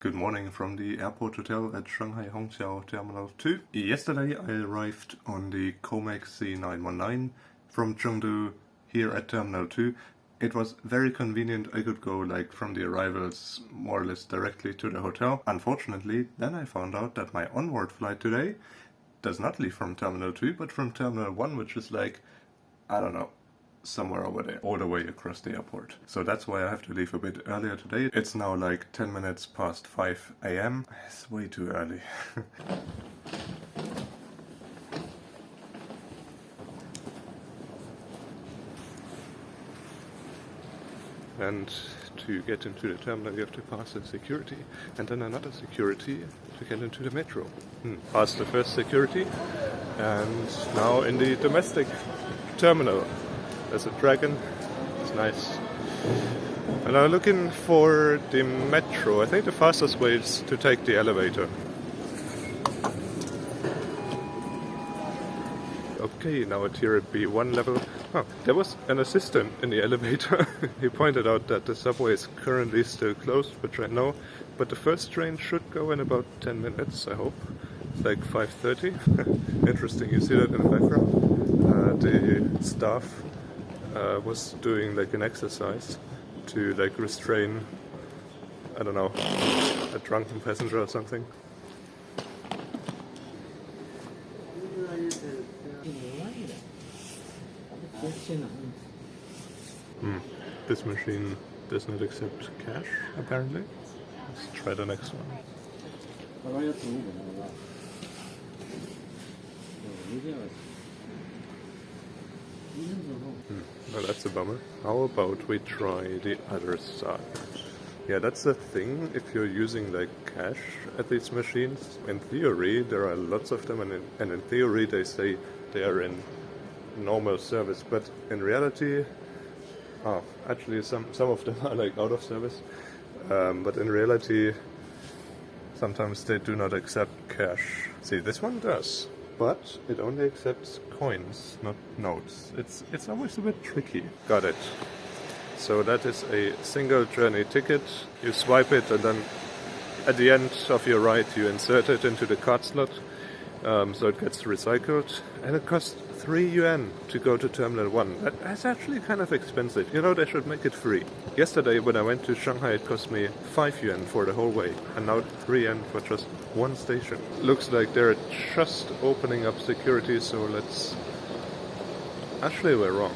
Good morning from the airport hotel at Shanghai Hongqiao Terminal 2. Yesterday I arrived on the Comex C919 from Chengdu here at Terminal 2. It was very convenient. I could go from the arrivals more or less directly to the hotel. Unfortunately, then I found out that my onboard flight today does not leave from Terminal 2 but from Terminal 1, which is I don't know, somewhere over there, all the way across the airport. So that's why I have to leave a bit earlier today. It's now 10 minutes past 5 AM. It's way too early. And to get into the terminal you have to pass a security and then another security to get into the metro. Past the first security and now in the domestic terminal. There's a dragon, it's nice. And I'm looking for the metro. I think the fastest way is to take the elevator. Okay, now at here at B1 level. Oh, there was an assistant in the elevator. He pointed out that the subway is currently still closed for train now, but the first train should go in about 10 minutes, I hope. It's 5:30. Interesting, you see that in the background? The staff was doing an exercise to restrain, I don't know, a drunken passenger or something. This machine does not accept cash, apparently. Let's try the next one. Well, that's a bummer. How about we try the other side? Yeah, that's the thing. If you're using cash at these machines, in theory there are lots of them, and in theory they say they are in normal service, but in reality, actually some of them are out of service. But in reality, sometimes they do not accept cash. See, this one does. But it only accepts coins, not notes. It's always a bit tricky. Got it. So that is a single journey ticket. You swipe it and then at the end of your ride you insert it into the card slot. So it gets recycled. And it costs 3 yuan to go to Terminal 1. That's actually kind of expensive. You know, they should make it free. Yesterday when I went to Shanghai it cost me 5 yuan for the whole way. And now 3 yuan for just one station. Looks like they're just opening up security, so let's... Actually we're wrong.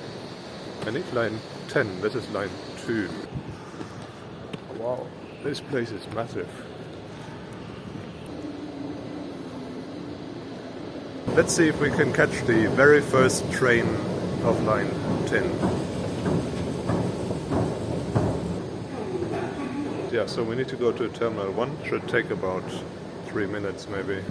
I need line 10, this is line 2. Wow, this place is massive. Let's see if we can catch the very first train of line 10. Yeah, so we need to go to Terminal 1. Should take about 3 minutes maybe.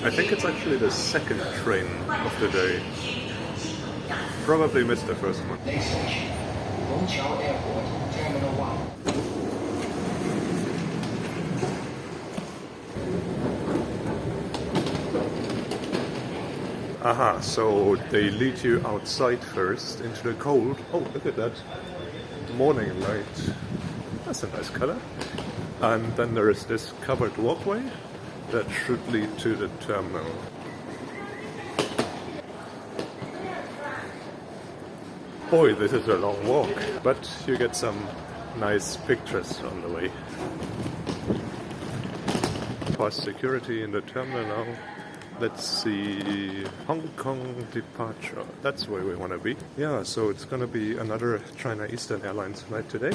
I think it's actually the second train of the day. Probably missed the first one. Hongqiao Airport, Terminal 1. Aha, so they lead you outside first into the cold. Oh, look at that. Morning light. That's a nice color. And then there is this covered walkway that should lead to the terminal. Boy, this is a long walk, but you get some nice pictures on the way. Past security in the terminal now. Let's see, Hong Kong departure. That's where we want to be. Yeah, so it's gonna be another China Eastern Airlines flight today.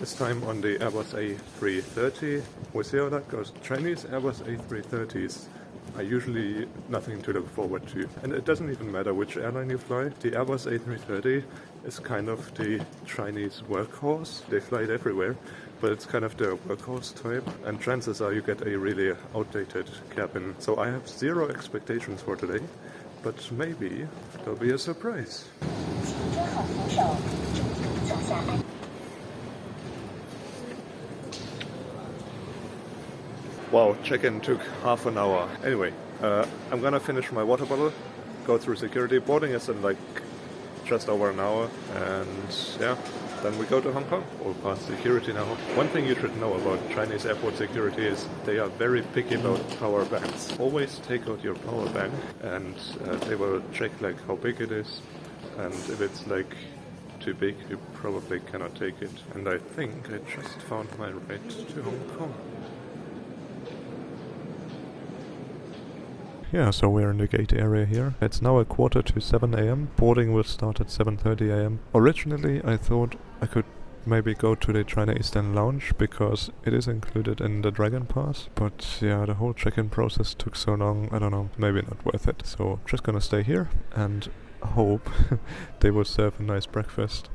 This time on the Airbus A330. We'll see how that goes. Chinese Airbus A330s are usually nothing to look forward to. And it doesn't even matter which airline you fly. The Airbus A330 is kind of the Chinese workhorse. They fly it everywhere, but it's kind of the workhorse type. And chances are you get a really outdated cabin. So I have zero expectations for today, but maybe there'll be a surprise. Wow, check-in took half an hour. Anyway, I'm gonna finish my water bottle, go through security. Boarding is in like just over an hour, and yeah, then we go to Hong Kong. We'll pass security now. One thing you should know about Chinese airport security is they are very picky about power banks. Always take out your power bank, and they will check like how big it is, and if it's like too big, you probably cannot take it. And I think I just found my ride to Hong Kong. Yeah, so we're in the gate area here. It's now 6:45 a.m. Boarding will start at 7:30 a.m. Originally, I thought I could maybe go to the China Eastern Lounge because it is included in the Dragon Pass. But yeah, the whole check-in process took so long, I don't know, maybe not worth it. So just gonna stay here and hope they will serve a nice breakfast.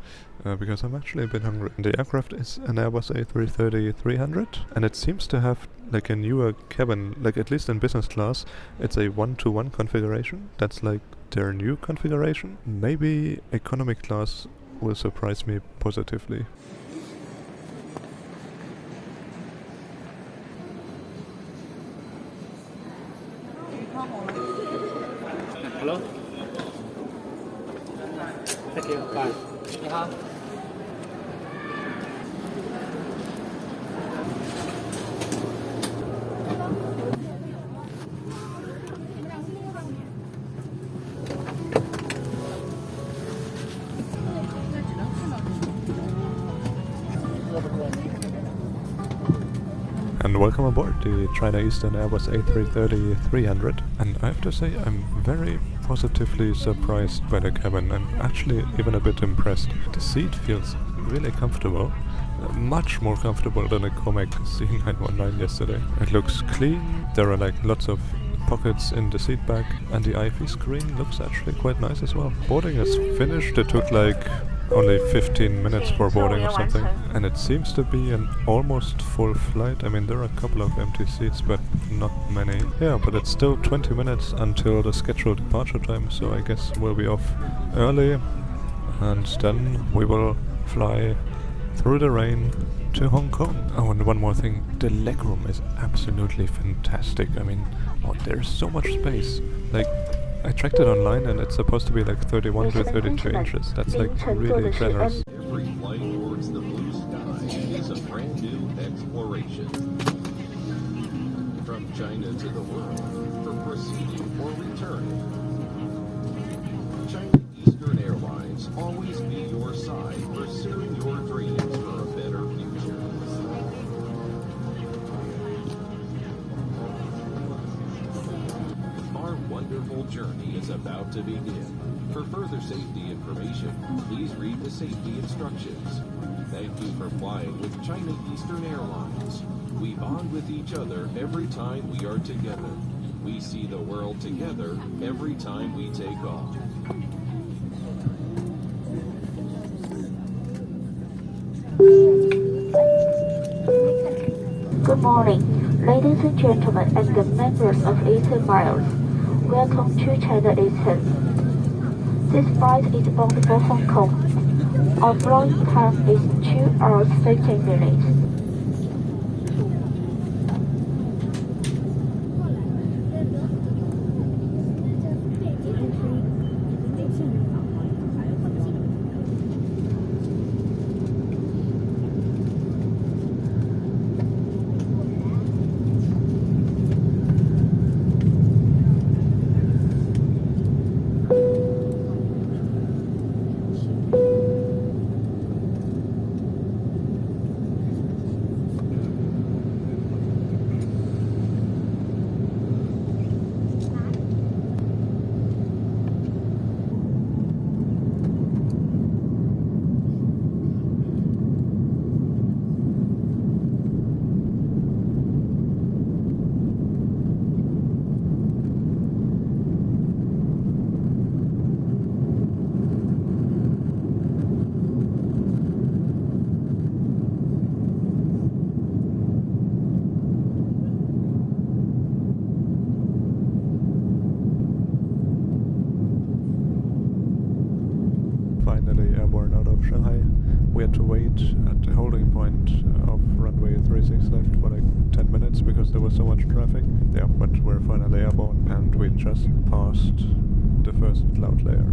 Because I'm actually a bit hungry. The aircraft is an Airbus A330-300, and it seems to have like a newer cabin, like at least in business class, it's a 1-to-1 configuration. That's like their new configuration. Maybe economy class will surprise me positively. Hello? Thank you. Bye. 你好。And welcome aboard the China Eastern Airbus A330-300. And I have to say, I'm very positively surprised by the cabin. I'm actually even a bit impressed. The seat feels really comfortable. Much more comfortable than a Comac C919 yesterday. It looks clean. There are like lots of pockets in the seat back, and the IFE screen looks actually quite nice as well. Boarding is finished. It took like only 15 minutes for boarding or something, and it seems to be an almost full flight. I mean, there are a couple of empty seats, but not many. Yeah, but it's still 20 minutes until the scheduled departure time, so I guess we'll be off early, and then we will fly through the rain to Hong Kong. Oh, and one more thing, the legroom is absolutely fantastic. I mean, oh, there's so much space. Like, I checked it online and it's supposed to be like 31 to 32 inches. That's like really generous. Every flight towards the blue sky is a brand new exploration. From China to the world, for proceeding or returning. China Eastern Airlines always be your side, pursuing your dreams for a better future. Our wonderful journey is about to begin. For further safety information, please read the safety instructions. Thank you for flying with China Eastern Airlines. We bond with each other every time we are together. We see the world together every time we take off. Good morning, ladies and gentlemen, and the members of Eastern Miles. Welcome to China Eastern. This flight is bound for Hong Kong. Our flying time is 2 hours 15 minutes. Finally airborne out of Shanghai. We had to wait at the holding point of runway 36 left for like 10 minutes because there was so much traffic. Yeah, but we're finally airborne and we just passed the first cloud layer.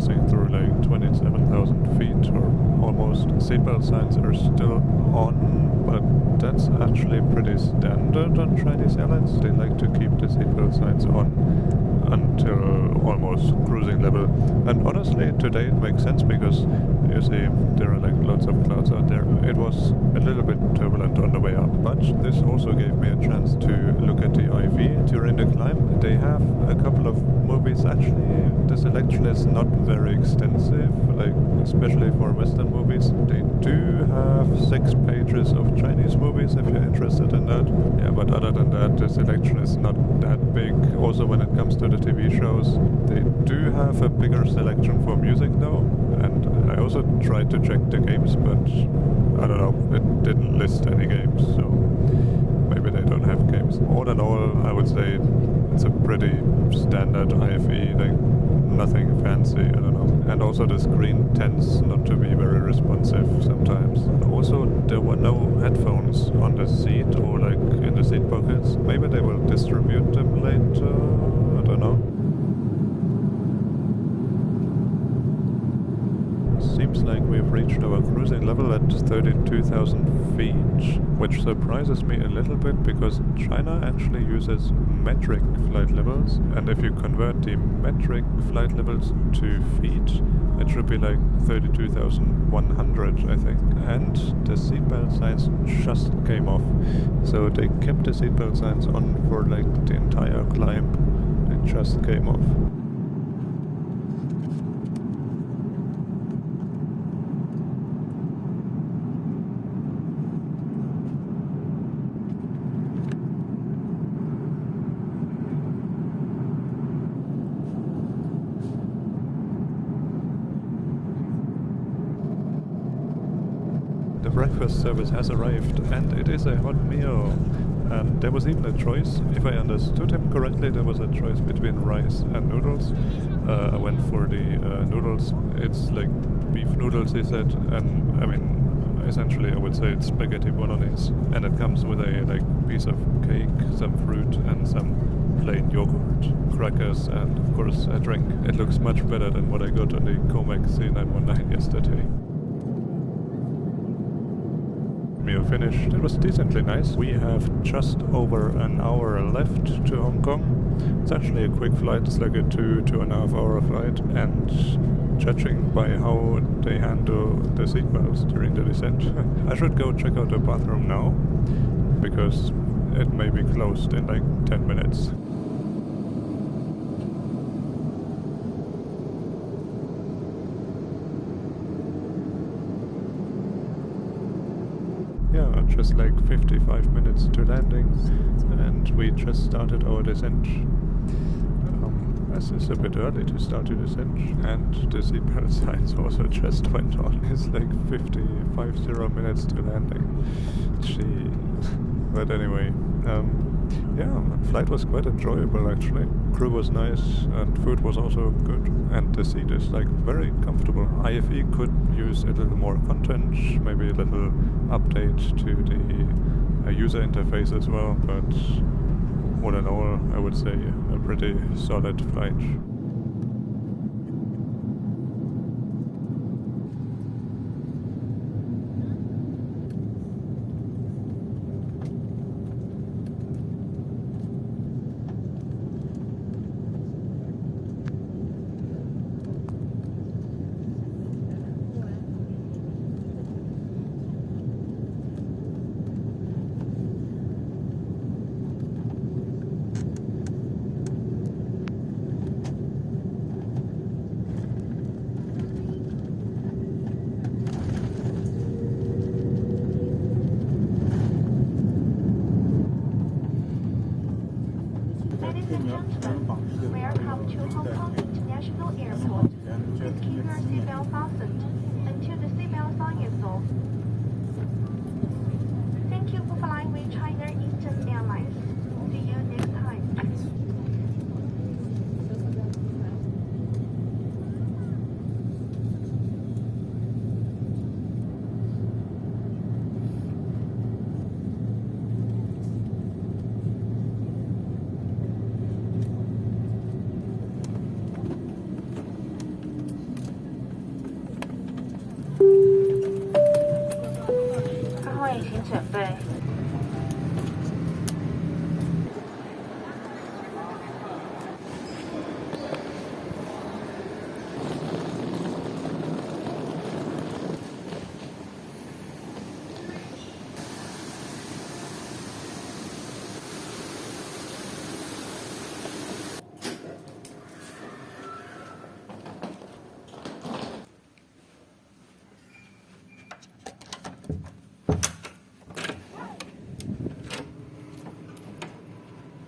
cruising through like 27,000 feet or almost. Seatbelt signs are still on, but that's actually pretty standard on Chinese airlines. They like to keep the seatbelt signs on until almost cruising level. And honestly, today it makes sense because you see there are like lots of clouds out there. It was a little bit turbulent on the way up, but this also gave me a chance to look at the IV during the climb. They have a couple of movies. Actually, the selection is not very extensive, like especially for Western movies. They do have 6 pages of Chinese movies if you're interested in that. Yeah, but other than that, the selection is not that big. Also, when it comes to the TV shows, they do have a bigger selection for music though. And I also tried to check the games, but I don't know, it didn't list any games, so maybe they don't have games. All in all, I would say it's a pretty standard IFE, like nothing fancy, I don't know. And also the screen tends not to be very responsive sometimes. Also, there were no headphones on the seat or like in the seat pockets. Maybe they will distribute them later, I don't know. Seems like we've reached our cruising level at 32,000 feet, which surprises me a little bit because China actually uses metric flight levels, and if you convert the metric flight levels to feet, it should be like 32,100, I think. And the seatbelt signs just came off, so they kept the seatbelt signs on for like the entire climb. They just came off. The breakfast service has arrived, and it is a hot meal. And there was even a choice. If I understood him correctly, there was a choice between rice and noodles. I went for the noodles. It's like beef noodles, he said, and I mean, essentially I would say it's spaghetti bolognese. And it comes with a like piece of cake, some fruit, and some plain yogurt, crackers, and of course a drink. It looks much better than what I got on the Comac C919 yesterday. Meal finished. It was decently nice. We have just over an hour left to Hong Kong. It's actually a quick flight. It's like a 2.5 hour flight, and judging by how they handle the seatbelts during the descent, I should go check out the bathroom now because it may be closed in like 10 minutes. Yeah, just like 55 minutes to landing, and we just started our descent. This is a bit early to start the descent, and the seatbelt signs also just went on. It's like 50 minutes to landing. Gee. But anyway, yeah, flight was quite enjoyable actually. Crew was nice, and food was also good, and the seat is like very comfortable. IFE could use a little more content, maybe a little update to the user interface as well, but all in all, I would say a pretty solid flight. 已经准备。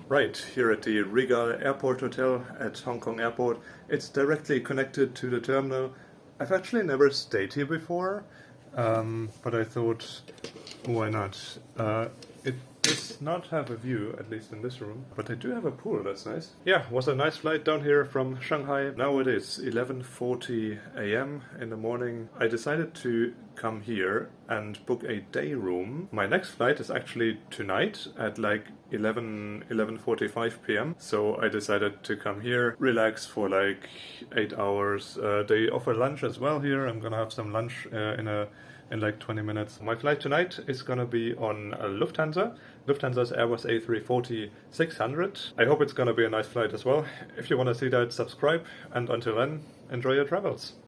Right, here at the Regal Airport Hotel at Hong Kong Airport. It's directly connected to the terminal. I've actually never stayed here before, but I thought, why not? It does not have a view, at least in this room, but they do have a pool, that's nice. Yeah, was a nice flight down here from Shanghai. Now it is 11:40 a.m. in the morning. I decided to come here and book a day room. My next flight is actually tonight at like 11:45 p.m. So I decided to come here, relax for like 8 hours. They offer lunch as well here. I'm gonna have some lunch in like 20 minutes. My flight tonight is gonna be on Lufthansa. Lufthansa's Airbus A330-300. I hope it's gonna be a nice flight as well. If you wanna see that, subscribe, and until then, enjoy your travels.